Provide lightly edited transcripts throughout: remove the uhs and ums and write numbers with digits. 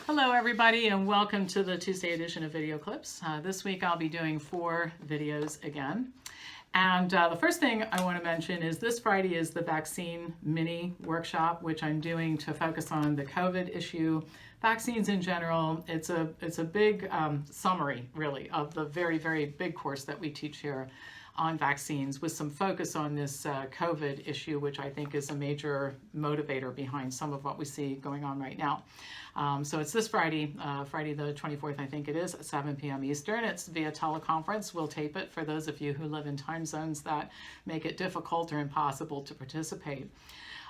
Hello everybody and welcome to the Tuesday edition of Video Clips. This week I'll be doing 4 videos again. And the first thing I want to mention is this Friday is the vaccine mini workshop, which I'm doing to focus on the COVID issue, vaccines in general. It's a big summary, really, of the very, very big course that we teach here on vaccines, with some focus on this COVID issue, which I think is a major motivator behind some of what we see going on right now. So it's this Friday, Friday the 24th, I think it is, at 7 p.m. Eastern. It's via teleconference. We'll tape it for those of you who live in time zones that make it difficult or impossible to participate.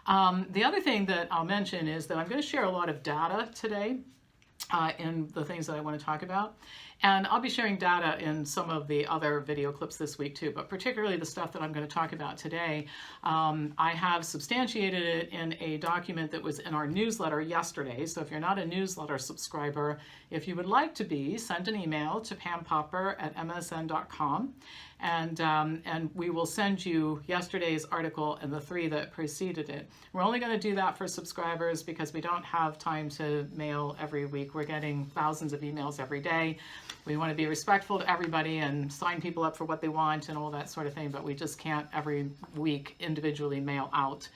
The other thing that I'll mention is that I'm going to share a lot of data today in the things that I want to talk about. And I'll be sharing data in some of the other video clips this week too, but particularly the stuff that I'm going to talk about today. I have substantiated it in a document that was in our newsletter yesterday. So if you're not a newsletter subscriber, if you would like to be, send an email to pampopper@msn.com. And we will send you yesterday's article and the 3 that preceded it. We're only going to do that for subscribers because we don't have time to mail every week. We're getting thousands of emails every day. We want to be respectful to everybody and sign people up for what they want and all that sort of thing, but we just can't every week individually mail out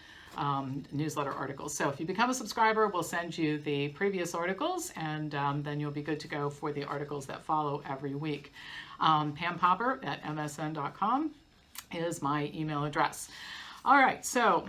newsletter articles. So if you become a subscriber, we'll send you the previous articles, and then you'll be good to go for the articles that follow every week. pampopper@msn.com is my email address. All right, so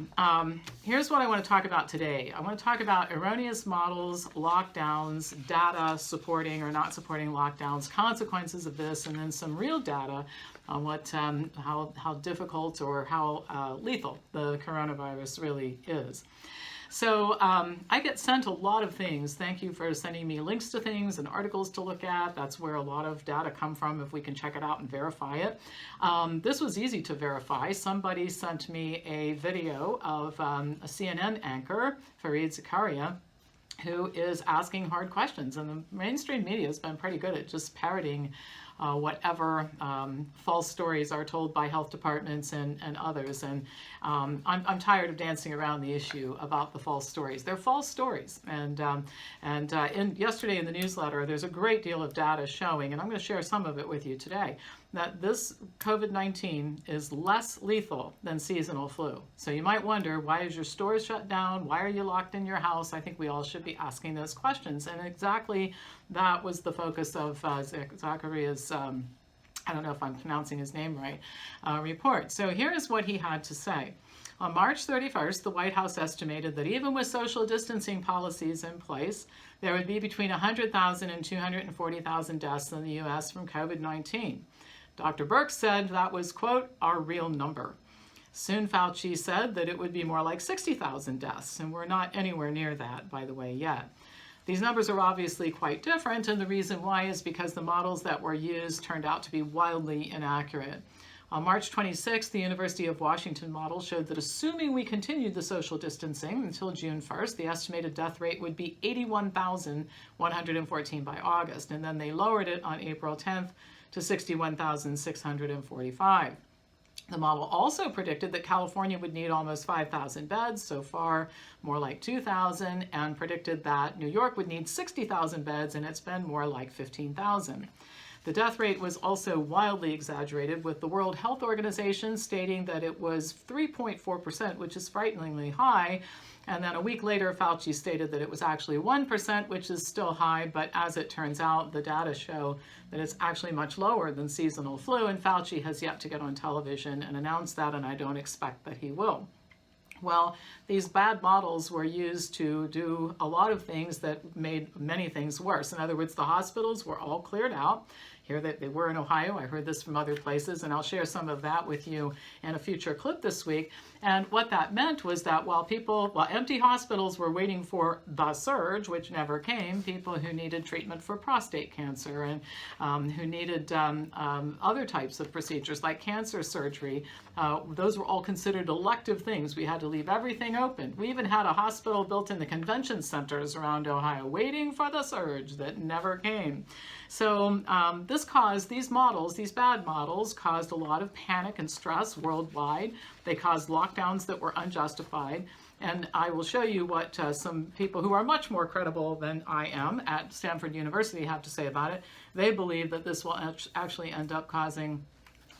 here's what I want to talk about today. I want to talk about erroneous models, lockdowns, data supporting or not supporting lockdowns, consequences of this, and then some real data on what, how difficult or how lethal the coronavirus really is. So I get sent a lot of things. Thank you for sending me links to things and articles to look at. That's where a lot of data come from if we can check it out and verify it. This was easy to verify. Somebody sent me a video of a CNN anchor, Fareed Zakaria, who is asking hard questions. And the mainstream media has been pretty good at just parroting whatever false stories are told by health departments and others. And I'm tired of dancing around the issue about the false stories. They're false stories. And yesterday in the newsletter, there's a great deal of data showing, and I'm going to share some of it with you today, that this COVID-19 is less lethal than seasonal flu. So you might wonder, why is your stores shut down? Why are you locked in your house? I think we all should be asking those questions. And exactly that was the focus of Zakaria's, I don't know if I'm pronouncing his name right, report. So here is what he had to say. On March 31st, the White House estimated that even with social distancing policies in place, there would be between 100,000 and 240,000 deaths in the U.S. from COVID-19. Dr. Birx said that was, quote, our real number. Soon Fauci said that it would be more like 60,000 deaths, and we're not anywhere near that, by the way, yet. These numbers are obviously quite different, and the reason why is because the models that were used turned out to be wildly inaccurate. On March 26th, the University of Washington model showed that assuming we continued the social distancing until June 1st, the estimated death rate would be 81,114 by August, and then they lowered it on April 10th to 61,645. The model also predicted that California would need almost 5,000 beds, so far more like 2,000, and predicted that New York would need 60,000 beds, and it's been more like 15,000. The death rate was also wildly exaggerated, with the World Health Organization stating that it was 3.4%, which is frighteningly high. And then a week later, Fauci stated that it was actually 1%, which is still high. But as it turns out, the data show that it's actually much lower than seasonal flu. And Fauci has yet to get on television and announce that, and I don't expect that he will. Well, these bad models were used to do a lot of things that made many things worse. In other words, the hospitals were all cleared out. Here that they were in Ohio. I heard this from other places, and I'll share some of that with you in a future clip this week. And what that meant was that while empty hospitals were waiting for the surge, which never came, people who needed treatment for prostate cancer and who needed other types of procedures like cancer surgery, those were all considered elective things. We had to leave everything open. We even had a hospital built in the convention centers around Ohio waiting for the surge that never came. So these bad models caused a lot of panic and stress worldwide. They caused lockdowns that were unjustified. And I will show you what some people who are much more credible than I am at Stanford University have to say about it. They believe that this will actually end up causing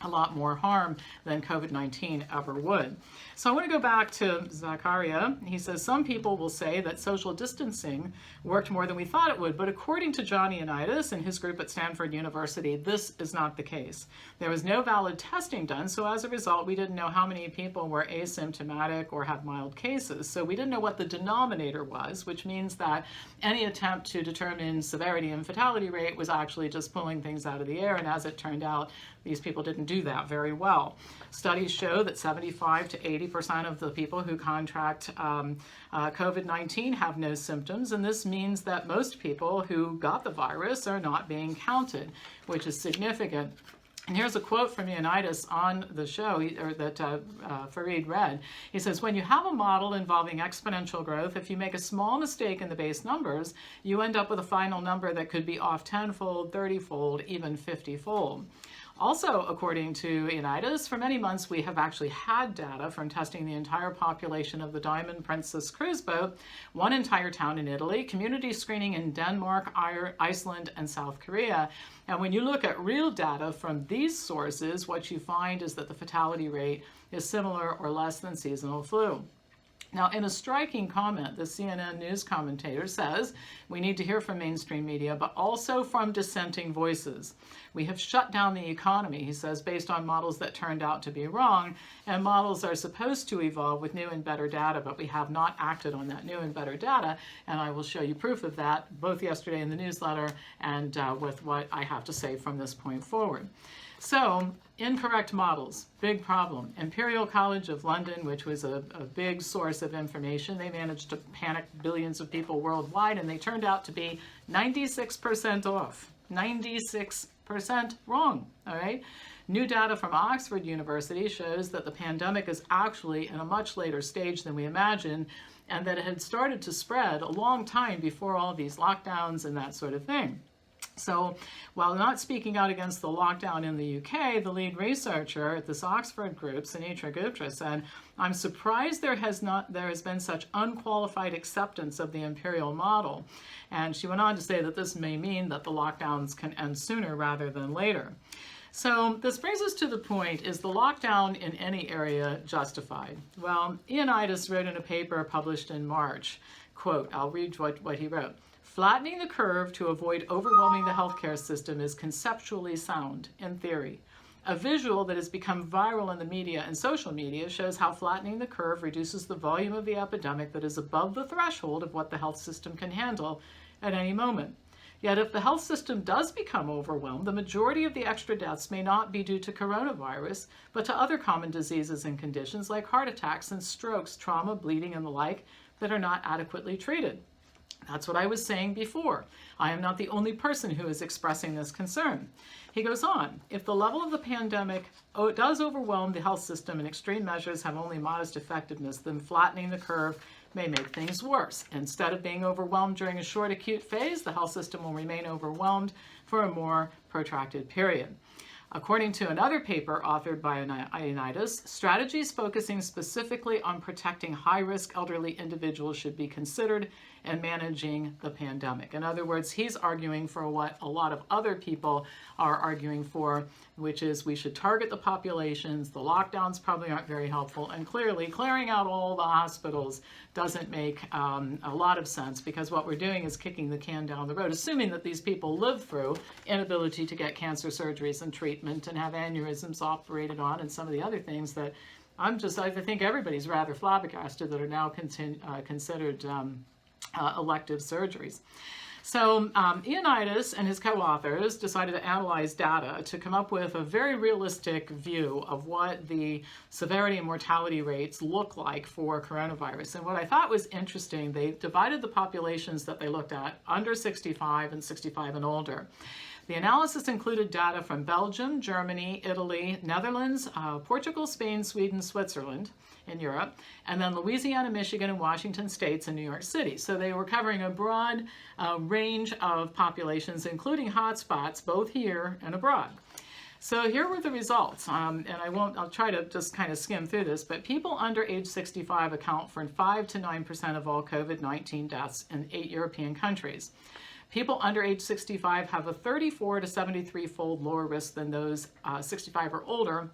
a lot more harm than COVID-19 ever would. So I want to go back to Zakaria. He says, some people will say that social distancing worked more than we thought it would, but according to John Ioannidis and his group at Stanford University, this is not the case. There was no valid testing done, so as a result, we didn't know how many people were asymptomatic or had mild cases. So we didn't know what the denominator was, which means that any attempt to determine severity and fatality rate was actually just pulling things out of the air, and as it turned out, these people didn't do that very well. Studies show that 75 to 80% of the people who contract COVID-19 have no symptoms, and this means that most people who got the virus are not being counted, which is significant. And here's a quote from Ioannidis on the show, that Fareed read. He says, when you have a model involving exponential growth, if you make a small mistake in the base numbers, you end up with a final number that could be off 10-fold, 30-fold, even 50-fold. Also, according to Ioannidis, for many months we have actually had data from testing the entire population of the Diamond Princess cruise boat, one entire town in Italy, community screening in Denmark, Iceland, and South Korea. And when you look at real data from these sources, what you find is that the fatality rate is similar or less than seasonal flu. Now, in a striking comment, the CNN news commentator says, we need to hear from mainstream media, but also from dissenting voices. We have shut down the economy, he says, based on models that turned out to be wrong, and models are supposed to evolve with new and better data, but we have not acted on that new and better data, and I will show you proof of that, both yesterday in the newsletter and with what I have to say from this point forward. So, incorrect models, big problem. Imperial College of London, which was a big source of information, they managed to panic billions of people worldwide, and they turned out to be 96% off. 96% wrong, all right? New data from Oxford University shows that the pandemic is actually in a much later stage than we imagined, and that it had started to spread a long time before all these lockdowns and that sort of thing. So, while not speaking out against the lockdown in the UK, the lead researcher at this Oxford group, Sunitra Gupta, said, I'm surprised there has been such unqualified acceptance of the imperial model. And she went on to say that this may mean that the lockdowns can end sooner rather than later. So this brings us to the point, is the lockdown in any area justified? Well, Ioannidis wrote in a paper published in March, quote, I'll read what he wrote. Flattening the curve to avoid overwhelming the healthcare system is conceptually sound, in theory. A visual that has become viral in the media and social media shows how flattening the curve reduces the volume of the epidemic that is above the threshold of what the health system can handle at any moment. Yet if the health system does become overwhelmed, the majority of the extra deaths may not be due to coronavirus, but to other common diseases and conditions like heart attacks and strokes, trauma, bleeding, and the like that are not adequately treated. That's what I was saying before. I am not the only person who is expressing this concern. He goes on, if the level of the pandemic does overwhelm the health system and extreme measures have only modest effectiveness, then flattening the curve may make things worse. Instead of being overwhelmed during a short acute phase, the health system will remain overwhelmed for a more protracted period. According to another paper authored by Ioannidis, strategies focusing specifically on protecting high-risk elderly individuals should be considered in managing the pandemic. In other words, he's arguing for what a lot of other people are arguing for, which is we should target the populations. The lockdowns probably aren't very helpful, and clearly clearing out all the hospitals doesn't make a lot of sense, because what we're doing is kicking the can down the road, assuming that these people live through inability to get cancer surgeries and treatment and have aneurysms operated on and some of the other things that I think everybody's rather flabbergasted that are now considered elective surgeries. So Ioannidis and his co-authors decided to analyze data to come up with a very realistic view of what the severity and mortality rates look like for coronavirus. And what I thought was interesting, they divided the populations that they looked at under 65 and 65 and older. The analysis included data from Belgium, Germany, Italy, Netherlands, Portugal, Spain, Sweden, Switzerland in Europe, and then Louisiana, Michigan, and Washington states and New York City. So they were covering a broad range of populations, including hotspots both here and abroad. So here were the results, and I'll try to just kind of skim through this, but people under age 65 account for 5 to 9% of all COVID-19 deaths in 8 European countries. People under age 65 have a 34 to 73-fold lower risk than those 65 or older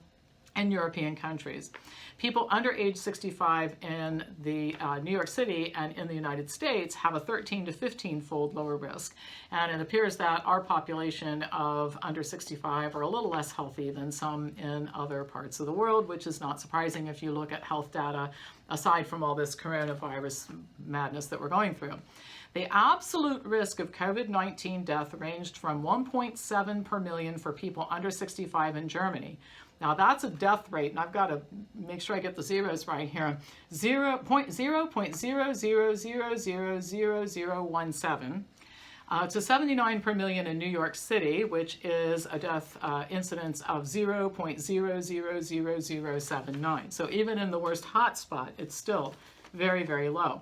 in European countries. People under age 65 in the New York City and in the United States have a 13 to 15-fold lower risk. And it appears that our population of under 65 are a little less healthy than some in other parts of the world, which is not surprising if you look at health data aside from all this coronavirus madness that we're going through. The absolute risk of COVID-19 death ranged from 1.7 per million for people under 65 in Germany. Now that's a death rate, and I've got to make sure I get the zeros right here, 0.000000017 to 79 per million in New York City, which is a death incidence of 0.0000079. So even in the worst hotspot, it's still very, very low.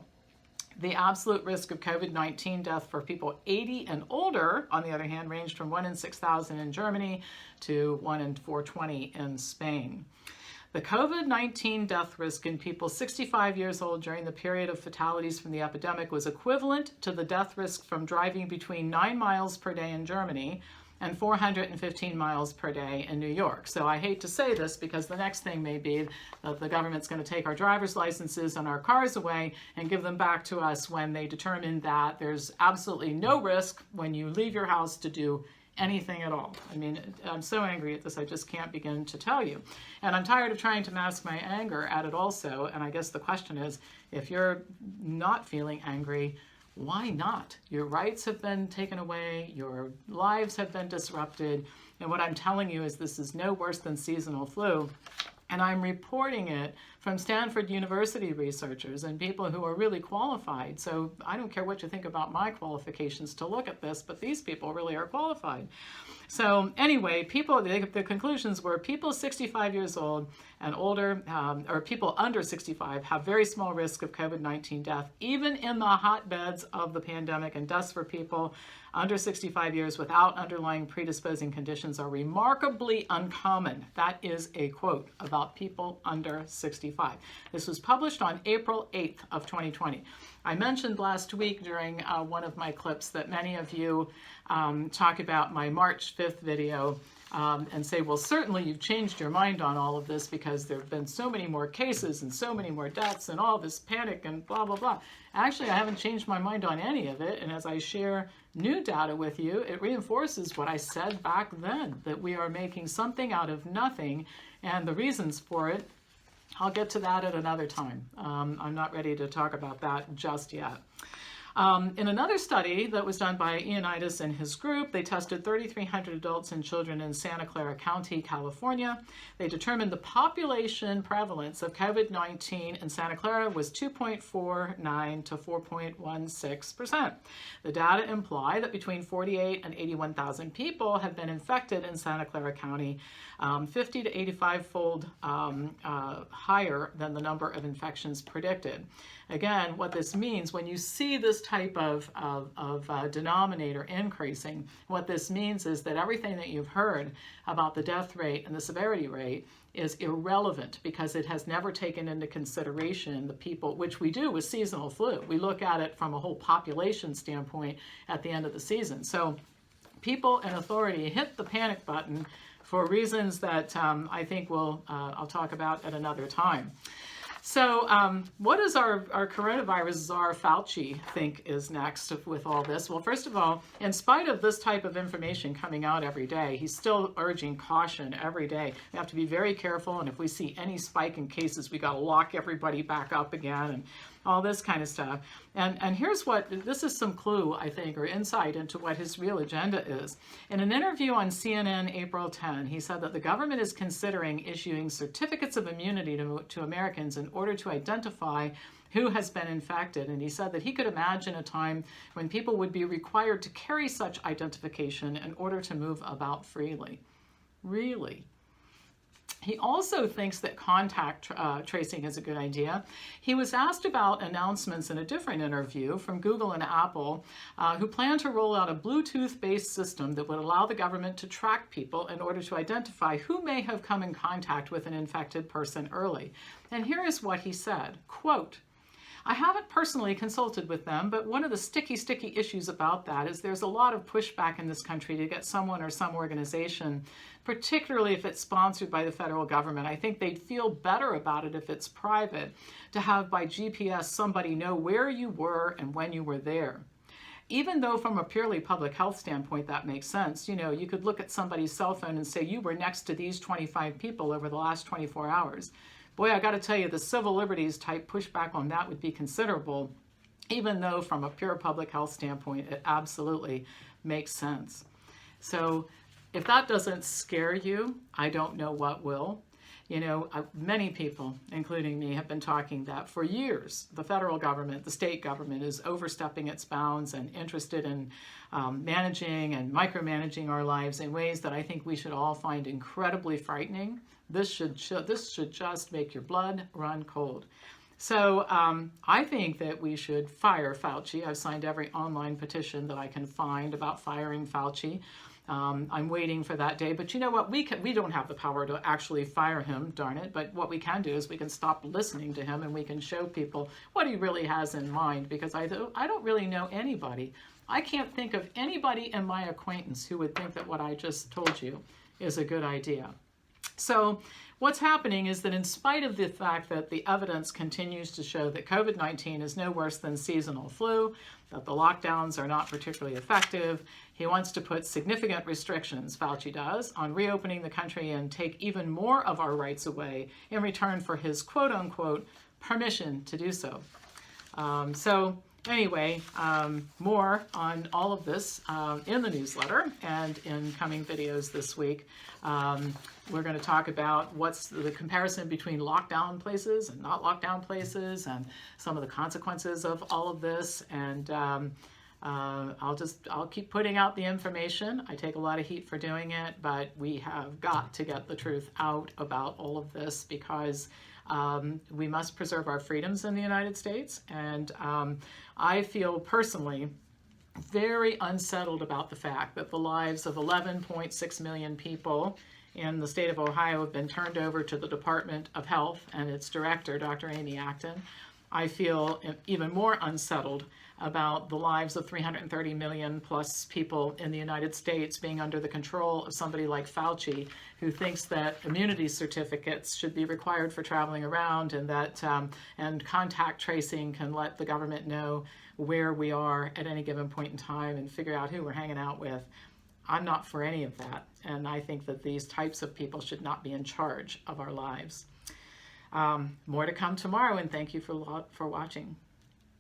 The absolute risk of COVID-19 death for people 80 and older, on the other hand, ranged from 1 in 6,000 in Germany to 1 in 420 in Spain. The COVID-19 death risk in people 65 years old during the period of fatalities from the epidemic was equivalent to the death risk from driving between 9 miles per day in Germany and 415 miles per day in New York. So I hate to say this because the next thing may be that the government's going to take our driver's licenses and our cars away and give them back to us when they determine that there's absolutely no risk when you leave your house to do anything at all. I mean, I'm so angry at this, I just can't begin to tell you. And I'm tired of trying to mask my anger at it also. And I guess the question is, if you're not feeling angry, why not? Your rights have been taken away, your lives have been disrupted, and what I'm telling you is this is no worse than seasonal flu. And I'm reporting it from Stanford University researchers and people who are really qualified. So I don't care what you think about my qualifications to look at this, but these people really are qualified. So anyway, the conclusions were people 65 years old and older, or people under 65, have very small risk of COVID-19 death, even in the hotbeds of the pandemic, and deaths for people under 65 years without underlying predisposing conditions are remarkably uncommon. That is a quote about people under 65. This was published on April 8th of 2020. I mentioned last week during one of my clips that many of you talk about my March 5th video and say, well, certainly you've changed your mind on all of this because there have been so many more cases and so many more deaths and all this panic and blah, blah, blah. Actually, I haven't changed my mind on any of it. And as I share new data with you, it reinforces what I said back then, that we are making something out of nothing, and the reasons for it, I'll get to that at another time. I'm not ready to talk about that just yet. In another study that was done by Ioannidis and his group, they tested 3,300 adults and children in Santa Clara County, California. They determined the population prevalence of COVID-19 in Santa Clara was 2.49 to 4.16%. The data imply that between 48 and 81,000 people have been infected in Santa Clara County, 50 to 85-fold higher than the number of infections predicted. Again, what this means, when you see this type of denominator increasing, what this means is that everything that you've heard about the death rate and the severity rate is irrelevant because it has never taken into consideration the people, which we do with seasonal flu. We look at it from a whole population standpoint at the end of the season. So people in authority hit the panic button for reasons that I think I'll talk about at another time. So what does our coronavirus czar Fauci think is next with all this? Well, first of all, in spite of this type of information coming out every day, he's still urging caution every day. We have to be very careful, and if we see any spike in cases, we got to lock everybody back up again and all this kind of stuff. And this is some clue, I think, or insight into what his real agenda is. In an interview on CNN April 10, he said that the government is considering issuing certificates of immunity to Americans in order to identify who has been infected. And he said that he could imagine a time when people would be required to carry such identification in order to move about freely. Really? He also thinks that contact tracing is a good idea. He was asked about announcements in a different interview from Google and Apple, who plan to roll out a Bluetooth-based system that would allow the government to track people in order to identify who may have come in contact with an infected person early. And here is what he said, quote, I haven't personally consulted with them, but one of the sticky issues about that is there's a lot of pushback in this country to get someone or some organization, particularly if it's sponsored by the federal government. I think they'd feel better about it if it's private, to have by GPS somebody know where you were and when you were there. Even though from a purely public health standpoint that makes sense, you could look at somebody's cell phone and say you were next to these 25 people over the last 24 hours. Boy, I got to tell you, the civil liberties type pushback on that would be considerable, even though from a pure public health standpoint, it absolutely makes sense. So if that doesn't scare you, I don't know what will. Many people, including me, have been talking that for years, the federal government, the state government is overstepping its bounds and interested in managing and micromanaging our lives in ways that I think we should all find incredibly frightening. This should just make your blood run cold. So I think that we should fire Fauci. I've signed every online petition that I can find about firing Fauci. I'm waiting for that day, but you know what? We don't have the power to actually fire him, darn it. But what we can do is we can stop listening to him and we can show people what he really has in mind, because I don't really know anybody. I can't think of anybody in my acquaintance who would think that what I just told you is a good idea. So what's happening is that in spite of the fact that the evidence continues to show that COVID-19 is no worse than seasonal flu, that the lockdowns are not particularly effective, he wants to put significant restrictions, Fauci does, on reopening the country and take even more of our rights away in return for his quote-unquote permission to do so. Anyway, more on all of this in the newsletter and in coming videos this week. We're going to talk about what's the comparison between lockdown places and not lockdown places and some of the consequences of all of this. And I'll keep putting out the information. I take a lot of heat for doing it, but we have got to get the truth out about all of this, because we must preserve our freedoms in the United States. And I feel personally very unsettled about the fact that the lives of 11.6 million people in the state of Ohio have been turned over to the Department of Health and its director, Dr. Amy Acton. I feel even more unsettled about the lives of 330 million plus people in the United States being under the control of somebody like Fauci, who thinks that immunity certificates should be required for traveling around, and that and contact tracing can let the government know where we are at any given point in time and figure out who we're hanging out with. I'm not for any of that, and I think that these types of people should not be in charge of our lives. More to come tomorrow, and thank you for watching.